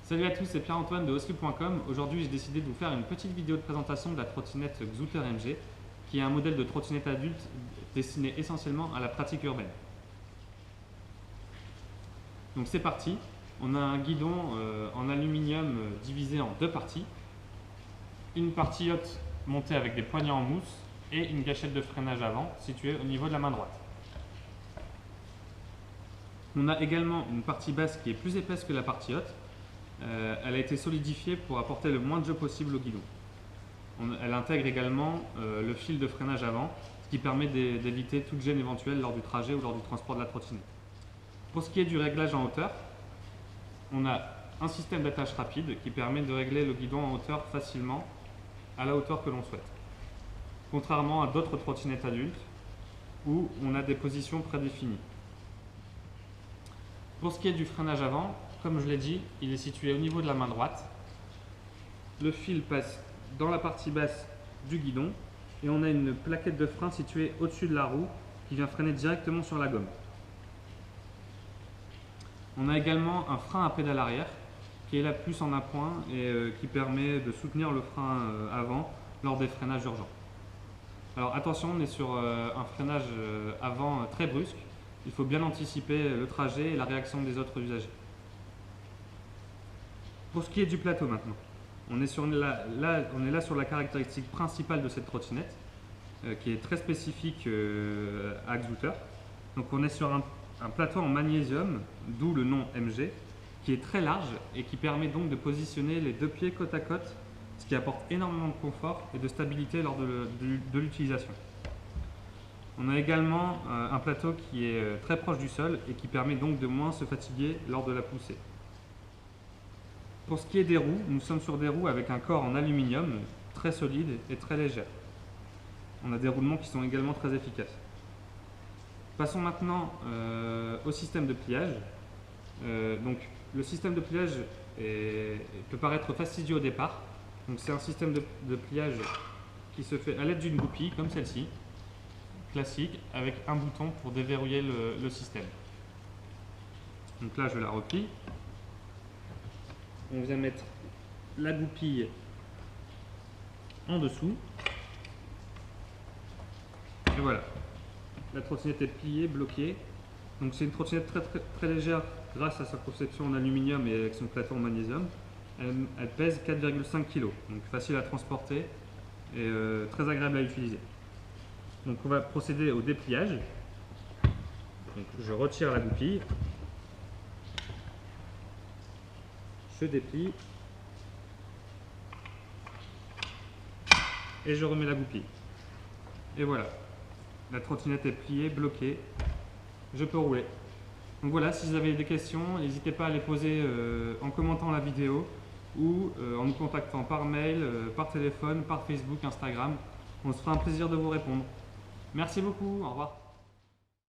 Salut à tous, c'est Pierre-Antoine de Oslu.com. Aujourd'hui, j'ai décidé de vous faire une petite vidéo de présentation de la trottinette Xutter MG, qui est un modèle de trottinette adulte destiné essentiellement à la pratique urbaine. Donc c'est parti. On a un guidon en aluminium divisé en deux parties. Une partie haute montée avec des poignées en mousse et une gâchette de freinage avant située au niveau de la main droite. On a également une partie basse qui est plus épaisse que la partie haute. Elle a été solidifiée pour apporter le moins de jeu possible au guidon. Elle intègre également le fil de freinage avant, ce qui permet d'éviter toute gêne éventuelle lors du trajet ou lors du transport de la trottinette. Pour ce qui est du réglage en hauteur, on a un système d'attache rapide qui permet de régler le guidon en hauteur facilement à la hauteur que l'on souhaite. Contrairement à d'autres trottinettes adultes où on a des positions prédéfinies. Pour ce qui est du freinage avant, comme je l'ai dit, il est situé au niveau de la main droite. Le fil passe dans la partie basse du guidon et on a une plaquette de frein située au-dessus de la roue qui vient freiner directement sur la gomme. On a également un frein à pédale arrière qui est là plus en appoint et qui permet de soutenir le frein avant lors des freinages urgents. Alors attention, on est sur un freinage avant très brusque. Il faut bien anticiper le trajet et la réaction des autres usagers. Pour ce qui est du plateau maintenant, on est là sur la caractéristique principale de cette trottinette qui est très spécifique à Xutter. Donc on est sur un plateau en magnésium, d'où le nom MG, qui est très large et qui permet donc de positionner les deux pieds côte à côte, ce qui apporte énormément de confort et de stabilité lors de l'utilisation. On a également un plateau qui est très proche du sol et qui permet donc de moins se fatiguer lors de la poussée. Pour ce qui est des roues, nous sommes sur des roues avec un corps en aluminium très solide et très légère. On a des roulements qui sont également très efficaces. Passons maintenant au système de pliage. Donc, le système de pliage peut paraître fastidieux au départ. C'est un système de pliage qui se fait à l'aide d'une goupille comme celle-ci, classique, avec un bouton pour déverrouiller le système. Donc là, je la replie. On vient mettre la goupille en dessous. Et voilà. La trottinette est pliée, bloquée. Donc c'est une trottinette très légère grâce à sa conception en aluminium et avec son plateau en magnésium. Elle pèse 4,5 kg. Donc facile à transporter et très agréable à utiliser. Donc on va procéder au dépliage. Donc, je retire la goupille. Je déplie et je remets la goupille. Et voilà, la trottinette est pliée, bloquée, je peux rouler. Donc voilà, si vous avez des questions, n'hésitez pas à les poser en commentant la vidéo ou en nous contactant par mail, par téléphone, par Facebook, Instagram. On se fera un plaisir de vous répondre. Merci beaucoup, au revoir.